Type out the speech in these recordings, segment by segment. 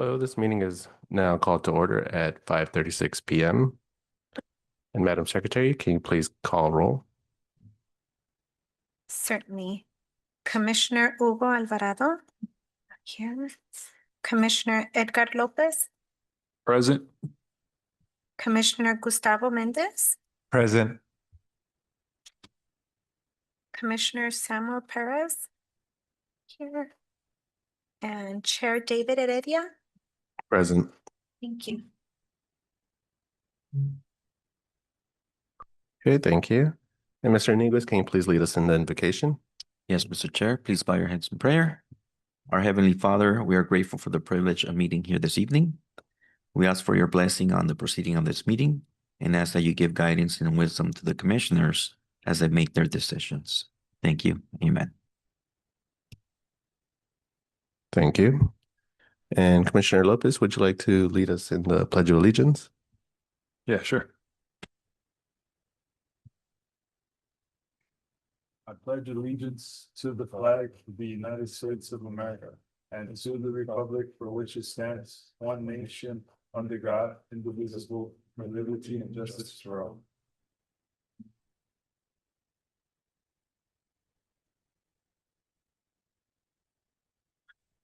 Hello, this meeting is now called to order at 5:36 p.m. And Madam Secretary, can you please call roll? Certainly. Commissioner Hugo Alvarado. Here. Commissioner Edgar Lopez. Present. Commissioner Gustavo Mendez. Present. Commissioner Samuel Perez. Here. And Chair David Heredia. Present. Thank you. Okay, thank you. And Mr. Iniguez, can you please lead us in the invocation? Yes, Mr. Chair, please bow your heads in prayer. Our Heavenly Father, we are grateful for the privilege of meeting here this evening. We ask for your blessing on the proceeding of this meeting and ask that you give guidance and wisdom to the commissioners as they make their decisions. Thank you. Amen. Thank you. And Commissioner Lopez, would you like to lead us in the Pledge of Allegiance? Yeah, sure. I pledge allegiance to the flag of the United States of America and to the republic for which it stands, one nation, under God, indivisible, with liberty and justice for all.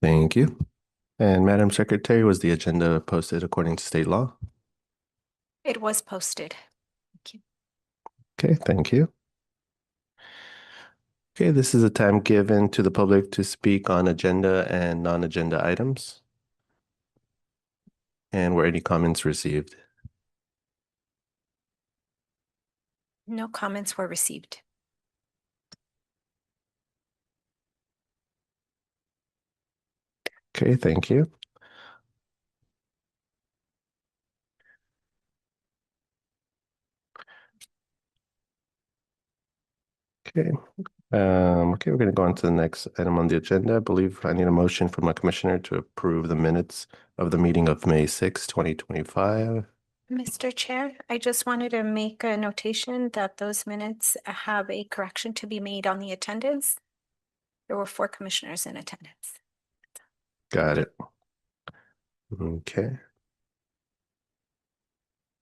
Thank you. And Madam Secretary, was the agenda posted according to state law? It was posted. Thank you. Okay, thank you. Okay, this is a time given to the public to speak on agenda and non-agenda items. And were any comments received? No comments were received. Okay, thank you. Okay. Okay, we're going to go on to the next item on the agenda. I believe I need a motion from a commissioner to approve the minutes of the meeting of May 6, 2025. Mr. Chair, I just wanted to make a notation that those minutes have a correction to be made on the attendance. There were 4 commissioners in attendance. Got it. Okay.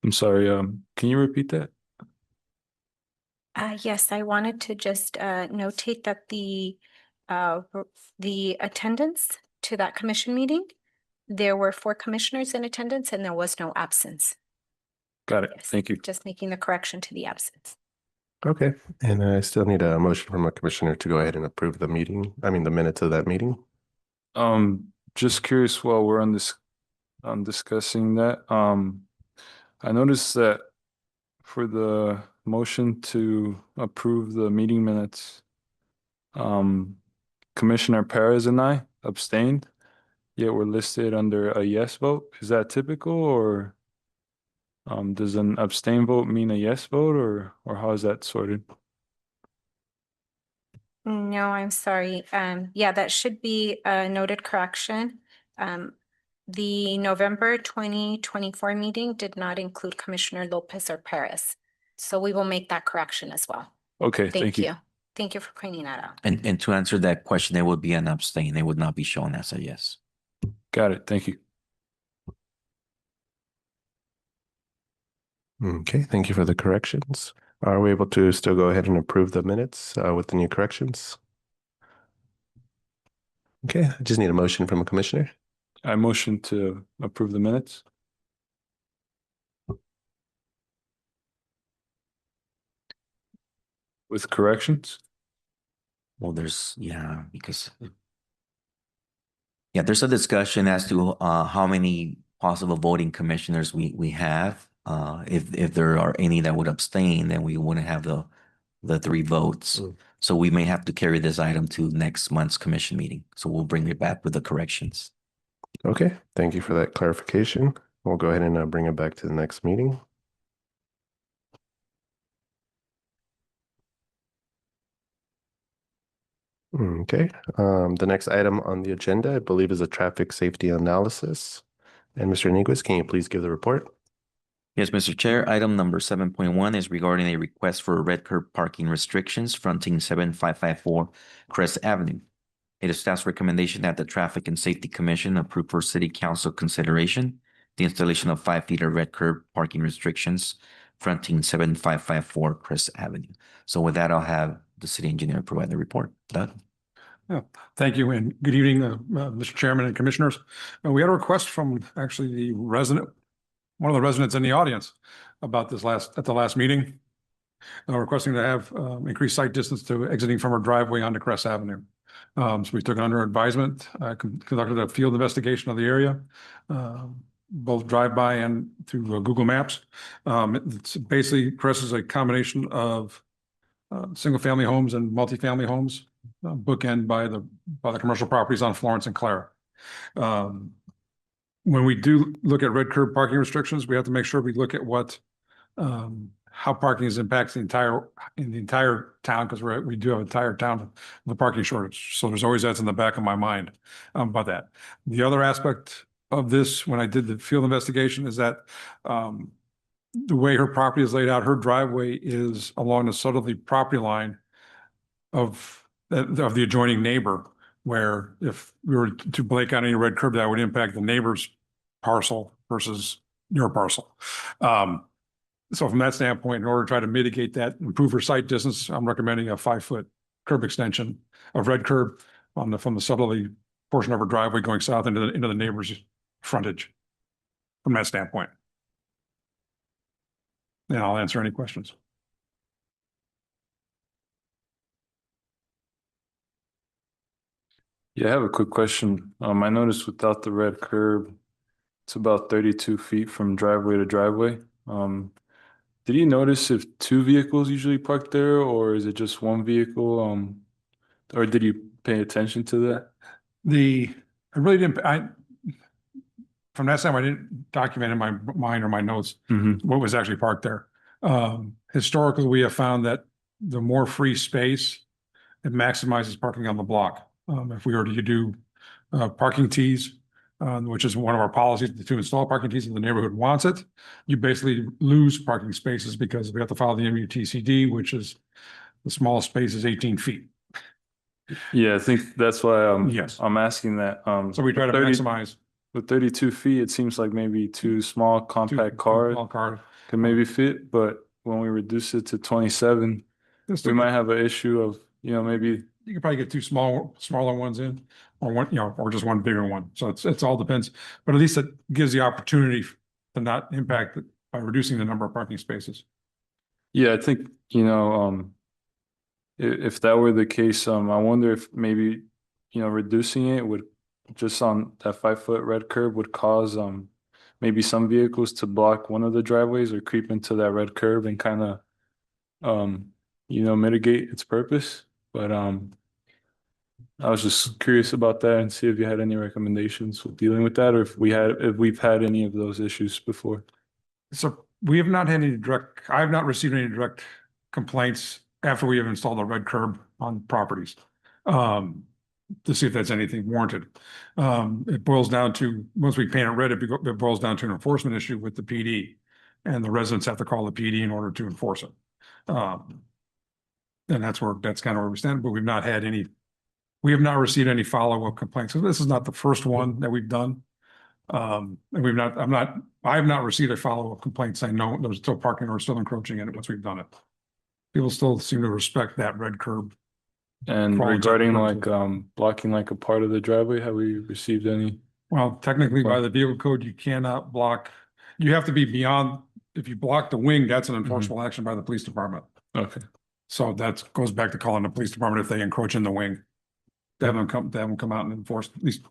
I'm sorry, can you repeat that? Yes, I wanted to just notate that the attendance to that commission meeting, there were 4 commissioners in attendance and there was no absence. Got it. Yes, Thank you. just making the correction to the absence. Okay. And I still need a motion from a commissioner to go ahead and approve the minutes of that meeting. Just curious while we're on this, discussing that, I noticed that for the motion to approve the meeting minutes, Commissioner Perez and I abstained, yet we're listed under a yes vote. Is that typical, or does an abstain vote mean a yes vote, or how is that sorted? No, I'm sorry. Yeah, that should be a noted correction. The November 2024 meeting did not include Commissioner Lopez or Perez. So we will make that correction as well. Okay, Thank you. Thank you for pointing that out. And to answer that question, there would be an abstain. It would not be shown as a yes. Got it. Thank you. Okay, thank you for the corrections. Are we able to still go ahead and approve the minutes with the new corrections? Okay, I just need a motion from a commissioner. I motion to approve the minutes. With corrections? Well, there's a discussion as to how many possible voting commissioners we have. If there are any that would abstain, then we wouldn't have the 3 votes. So we may have to carry this item to next month's commission meeting. So we'll bring it back with the corrections. Okay, thank you for that clarification. We'll go ahead and bring it back to the next meeting. Okay, the next item on the agenda, I believe, is a traffic safety analysis. And Mr. Iniguez, can you please give the report? Yes, Mr. Chair. Item number 7.1 is regarding a request for red curb parking restrictions fronting 7554 Crest Avenue. It is staff's recommendation that the Traffic and Safety Commission approve for city council consideration the installation of 5 feet of red curb parking restrictions fronting 7554 Chris Avenue. So with that, I'll have the city engineer provide the report. Doug? Thank you and good evening, Mr. Chairman and Commissioners. We had a request from actually the resident, one of the residents in the audience about this at the last meeting, requesting to have increased sight distance to exiting from our driveway onto Crest Avenue. So we took it under advisement, conducted a field investigation of the area, both drive-by and through Google Maps. It's basically, Crest is a combination of single-family homes and multifamily homes, bookend by the commercial properties on Florence and Clara. When we do look at red curb parking restrictions, we have to make sure we look at what how parking is impacting the entire town, because we do have an entire town with a parking shortage. So there's always that's in the back of my mind about that. The other aspect of this, when I did the field investigation, is that the way her property is laid out, her driveway is along the southerly property line of the adjoining neighbor, where if we were to break out any red curb, that would impact the neighbor's parcel versus your parcel. So from that standpoint, in order to try to mitigate that, improve her sight distance, I'm recommending a 5-foot curb extension of red curb from the southerly portion of her driveway going south into the neighbor's frontage from that standpoint. And I'll answer any questions. Yeah, I have a quick question. I noticed without the red curb, it's about 32 feet from driveway to driveway. Did you notice if 2 vehicles usually park there, or is it just 1 vehicle? Or did you pay attention to that? I really didn't, from that time, I didn't document in my mind or my notes what was actually parked there. Historically, we have found that the more free space, it maximizes parking on the block. If we were to do parking tees, which is one of our policies to install parking tees if the neighborhood wants it, you basically lose parking spaces because we have to follow the MUTCD, which is the smallest space is 18 feet. Yeah, I think that's why Yes. I'm asking that. So we try to maximize. With 32 feet, it seems like maybe 2 small compact cars Small car. can maybe fit, but when we reduce it to 27, we might have an issue of, maybe. You could probably get 2 smaller ones in, or one, or just 1 bigger one. So it's all depends, but at least it gives the opportunity to not impact it by reducing the number of parking spaces. Yeah, I think, if that were the case, I wonder if maybe, reducing it would just on that 5-foot red curb would cause maybe some vehicles to block one of the driveways or creep into that red curb and kind of mitigate its purpose. But I was just curious about that and see if you had any recommendations with dealing with that, or if we've had any of those issues before. So we have not had I have not received any direct complaints after we have installed a red curb on properties. To see if that's anything warranted. It boils down to, once we paint it red, it boils down to an enforcement issue with the PD, and the residents have to call the PD in order to enforce it. And that's kind of where we stand, but we have not received any follow-up complaints. So this is not the first one that we've done. And I have not received a follow-up complaint saying, no, there's still parking or still encroaching in it once we've done it. People still seem to respect that red curb. And regarding blocking like a part of the driveway, have we received any? Well, technically by the vehicle code, you cannot block, you have to be beyond, if you block the wing, that's an enforceable action by the police department. Okay. So that goes back to calling the police department if they encroach in the wing. They have them come out and enforce, at least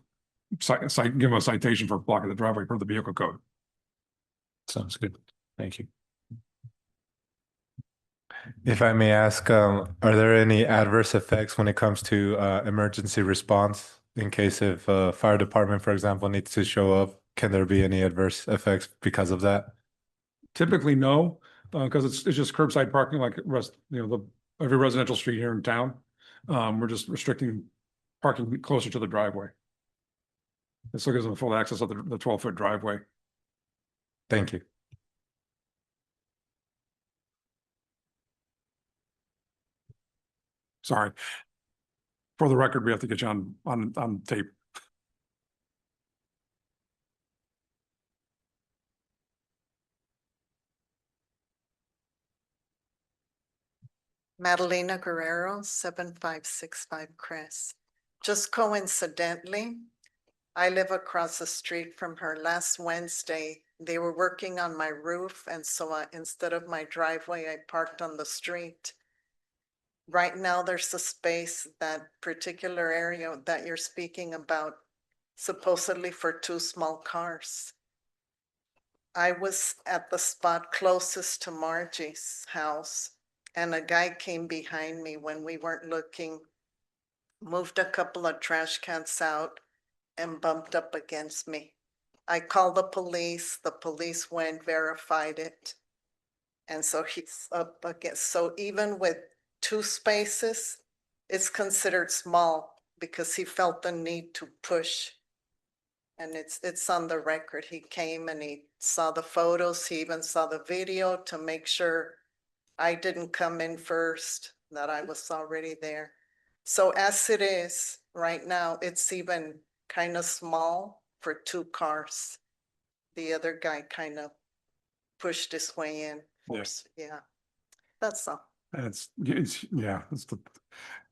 give them a citation for blocking the driveway per the vehicle code. Sounds good. Thank you. If I may ask, are there any adverse effects when it comes to emergency response in case if fire department, for example, needs to show up? Can there be any adverse effects because of that? Typically, no, because it's just curbside parking like every residential street here in town. We're just restricting parking closer to the driveway. It still gives them full access of the 12-foot driveway. Thank you. Sorry. For the record, we have to get you on tape. Madalena Guerrero, 7565 Crest. Just coincidentally, I live across the street from her. Last Wednesday, they were working on my roof, and so instead of my driveway, I parked on the street. Right now, there's a space, that particular area that you're speaking about, supposedly for 2 small cars. I was at the spot closest to Margie's house, and a guy came behind me when we weren't looking, moved a couple of trash cans out, and bumped up against me. I called the police went, verified it. And so he's up against, so even with 2 spaces, it's considered small because he felt the need to push. And it's on the record. He came and he saw the photos, he even saw the video to make sure I didn't come in first, that I was already there. So as it is right now, it's even kind of small for 2 cars. The other guy kind of pushed his way in. Yes. Yeah, that's all. And it's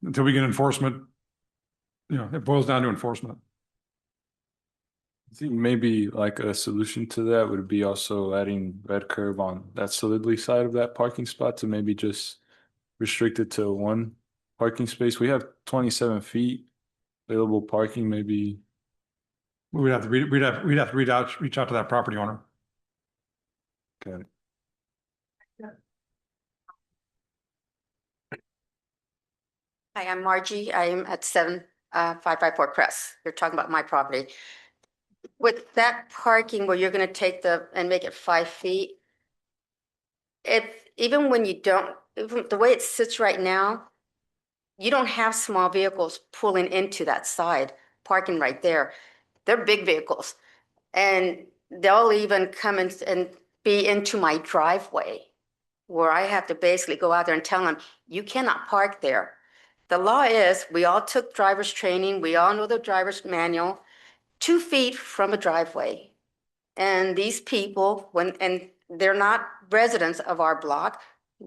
until we get enforcement, it boils down to enforcement. I think maybe like a solution to that would be also adding red curb on that solidly side of that parking spot to maybe just restrict it to 1 parking space. We have 27 feet available parking, maybe. We'd have to reach out to that property owner. Got it. Hi, I'm Margie. I'm at 7554 Crest. You're talking about my property. With that parking where you're gonna take and make it 5 feet, even when you don't, even the way it sits right now, you don't have small vehicles pulling into that side, parking right there. They're big vehicles. And they'll even come in and be into my driveway, where I have to basically go out there and tell them, you cannot park there. The law is, we all took driver's training, we all know the driver's manual, 2 feet from a driveway. And these people, and they're not residents of our block,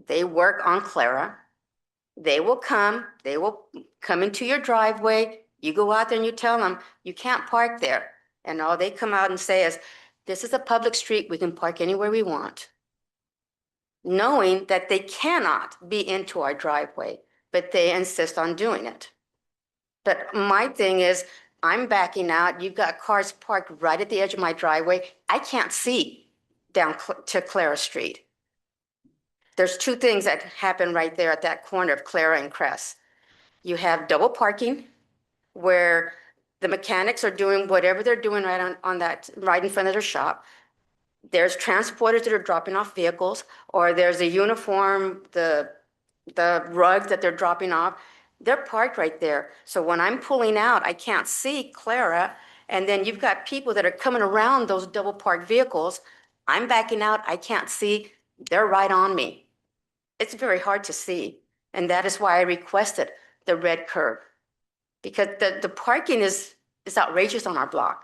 they work on Clara. They will come into your driveway, you go out there and you tell them, you can't park there. And all they come out and say is, this is a public street, we can park anywhere we want. Knowing that they cannot be into our driveway, but they insist on doing it. But my thing is, I'm backing out, you've got cars parked right at the edge of my driveway. I can't see down to Clara Street. There's 2 things that happen right there at that corner of Clara and Crest. You have double parking, where the mechanics are doing whatever they're doing right in front of their shop. There's transporters that are dropping off vehicles, or there's a uniform, the rug that they're dropping off. They're parked right there. So when I'm pulling out, I can't see Clara. And then you've got people that are coming around those double parked vehicles. I'm backing out, I can't see, they're right on me. It's very hard to see. And that is why I requested the red curb. Because the parking is outrageous on our block.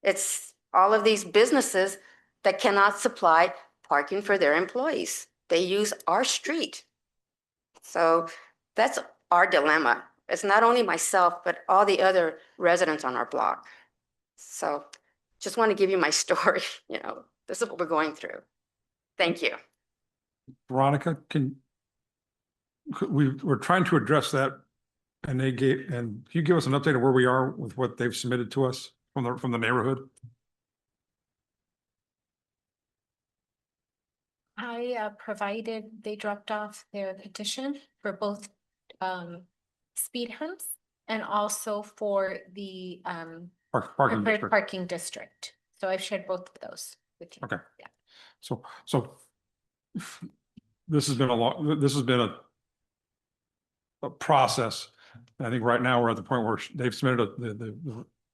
It's all of these businesses that cannot supply parking for their employees. They use our street. So that's our dilemma. It's not only myself, but all the other residents on our block. So just want to give you my story. This is what we're going through. Thank you. Veronica, we're trying to address that, and can you give us an update of where we are with what they've submitted to us from the neighborhood? I provided, they dropped off their petition for both speed humps and also for the Parking preferred district. parking district. So I've shared both of those with you. Okay. Yeah. So this has been a process. I think right now we're at the point where they've submitted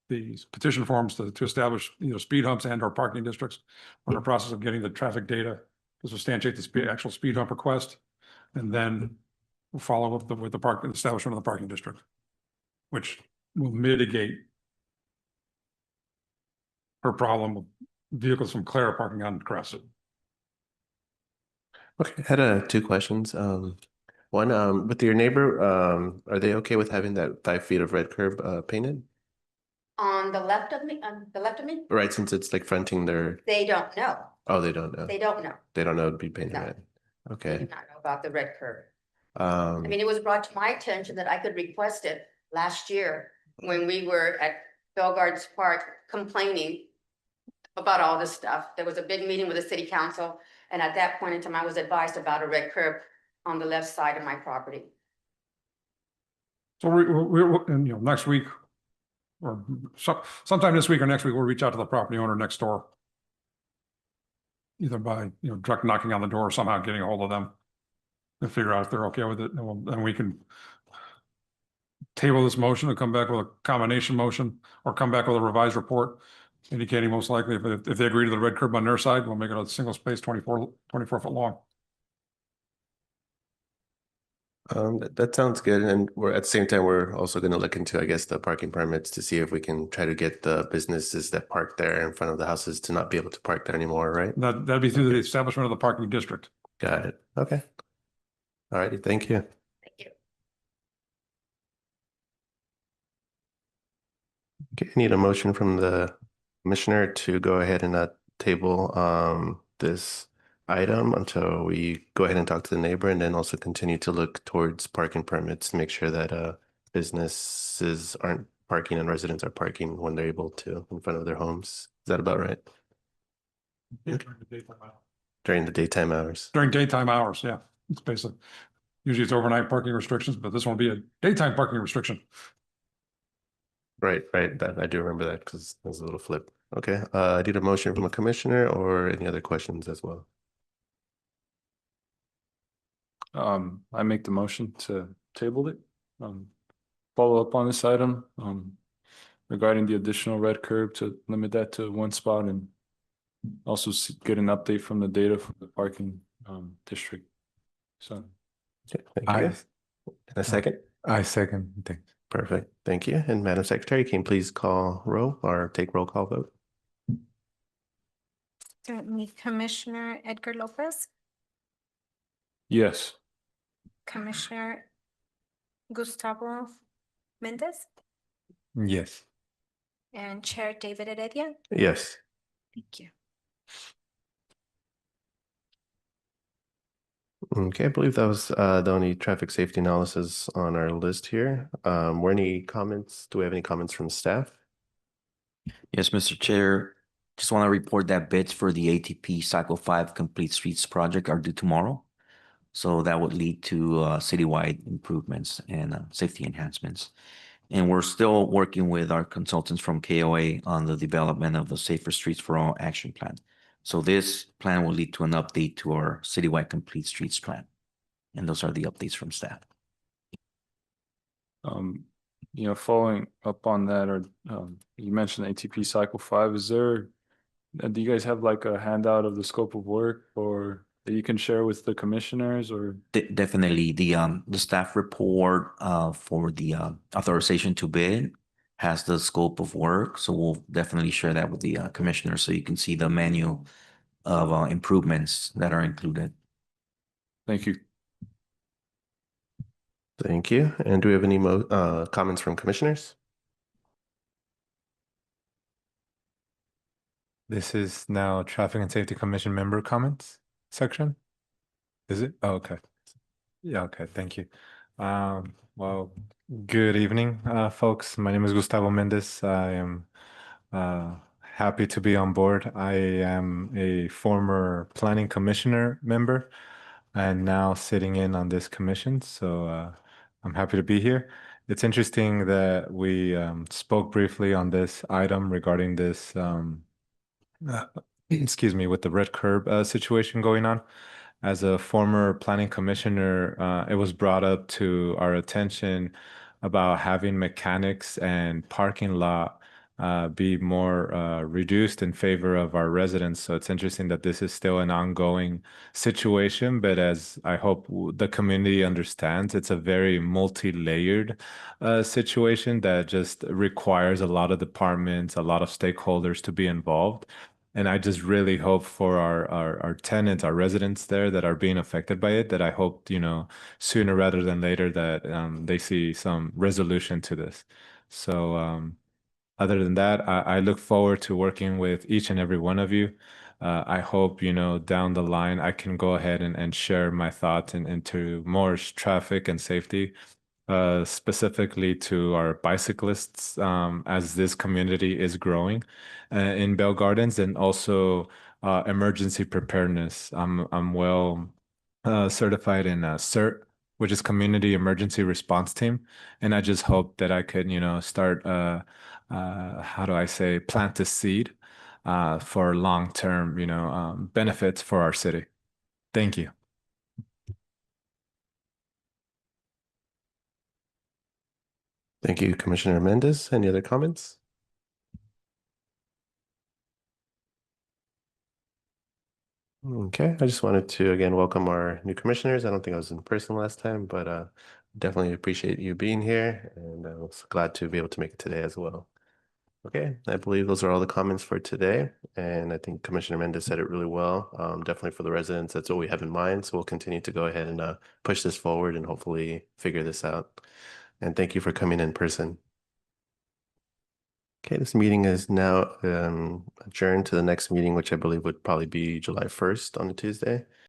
the petition forms to establish speed humps and/or parking districts. We're in the process of getting the traffic data to substantiate the actual speed hump request, and then we'll follow up with the establishment of the parking district. which will mitigate her problem with vehicles from Clara parking on Crescent. Okay, I had two questions. One, with your neighbor, are they okay with having that 5 feet of red curb painted? On the left of me, Right, since it's like fronting their, they don't know. oh, they don't know. They don't know. They don't know it'd be painted No. red. They Okay. do not know about the red curb. I mean, it was brought to my attention that I could request it last year when we were at Bellegarde's Park complaining about all this stuff. There was a big meeting with the city council, and at that point in time, I was advised about a red curb on the left side of my property. So and, next week, or sometime this week or next week, we'll reach out to the property owner next door. Either by, direct knocking on the door or somehow getting a hold of them. And figure out if they're okay with it, and we can table this motion and come back with a combination motion, or come back with a revised report indicating most likely if they agree to the red curb on their side, we'll make it a single space 24 foot long. That sounds good. And we're at the same time, we're also going to look into, I guess, the parking permits to see if we can try to get the businesses that park there in front of the houses to not be able to park there anymore, right? That'd be through the establishment of the parking district. Got it. Okay. All righty. Thank you. Thank you. Okay, I need a motion from the commissioner to go ahead and table this item until we go ahead and talk to the neighbor, and then also continue to look towards parking permits to make sure that businesses aren't parking and residents are parking when they're able to in front of their homes. Is that about right? During the daytime hours. During daytime hours, yeah. It's basically, usually it's overnight parking restrictions, but this will be a daytime parking restriction. Right. That I do remember that because there's a little flip. Okay. I need a motion from a commissioner or any other questions as well. I make the motion to table it. Follow up on this item, regarding the additional red curb to limit that to one spot, and also get an update from the data from the parking, district. So. Okay, thank you. And a second? I second. Thanks. Perfect. Thank you. And Madam Secretary, can you please call roll or take roll call vote? Certainly, Commissioner Edgar Lopez, Yes. Commissioner Gustavo Mendez, Yes. and Chair David Heredia. Yes. Thank you. Okay, I believe that was the only traffic safety analysis on our list here. Were any comments? Do we have any comments from staff? Yes, Mr. Chair, just want to report that bids for the ATP Cycle 5 Complete Streets project are due tomorrow. So that would lead to citywide improvements and safety enhancements. And we're still working with our consultants from KOA on the development of the Safer Streets for All action plan. So this plan will lead to an update to our citywide complete streets plan. And those are the updates from staff. Following up on that, or you mentioned ATP Cycle 5, is there, do you guys have like a handout of the scope of work or that you can share with the commissioners, or? Definitely the staff report for the authorization to bid has the scope of work. So we'll definitely share that with the commissioner so you can see the menu of improvements that are included. Thank you. Thank you. And do we have any comments from commissioners? This is now Traffic and Safety Commission member comments section. Is it? Oh, okay. Yeah, okay, thank you. Well, good evening, folks. My name is Gustavo Mendez. I am happy to be on board. I am a former planning commissioner member and now sitting in on this commission. So I'm happy to be here. It's interesting that we spoke briefly on this item regarding this, excuse me, with the red curb situation going on. As a former planning commissioner, it was brought up to our attention about having mechanics and parking lot be more reduced in favor of our residents. So it's interesting that this is still an ongoing situation, but as I hope the community understands, it's a very multi-layered situation that just requires a lot of departments, a lot of stakeholders to be involved. And I just really hope for our tenants, our residents there that are being affected by it, that I hope, sooner rather than later that they see some resolution to this. So other than that, I look forward to working with each and every one of you. I hope, down the line, I can go ahead and share my thoughts into more traffic and safety, specifically to our bicyclists, as this community is growing in Bell Gardens, and also emergency preparedness. I'm well certified in CERT, which is Community Emergency Response Team, and I just hope that I could, start how do I say, plant a seed for long-term, benefits for our city. Thank you. Thank you, Commissioner Mendez. Any other comments? Okay, I just wanted to again welcome our new commissioners. I don't think I was in person last time, but definitely appreciate you being here, and I was glad to be able to make it today as well. Okay, I believe those are all the comments for today, and I think Commissioner Mendez said it really well. Definitely for the residents, that's what we have in mind. So we'll continue to go ahead and push this forward and hopefully figure this out. And thank you for coming in person. Okay, this meeting is now adjourned to the next meeting, which I believe would probably be July 1st on a Tuesday.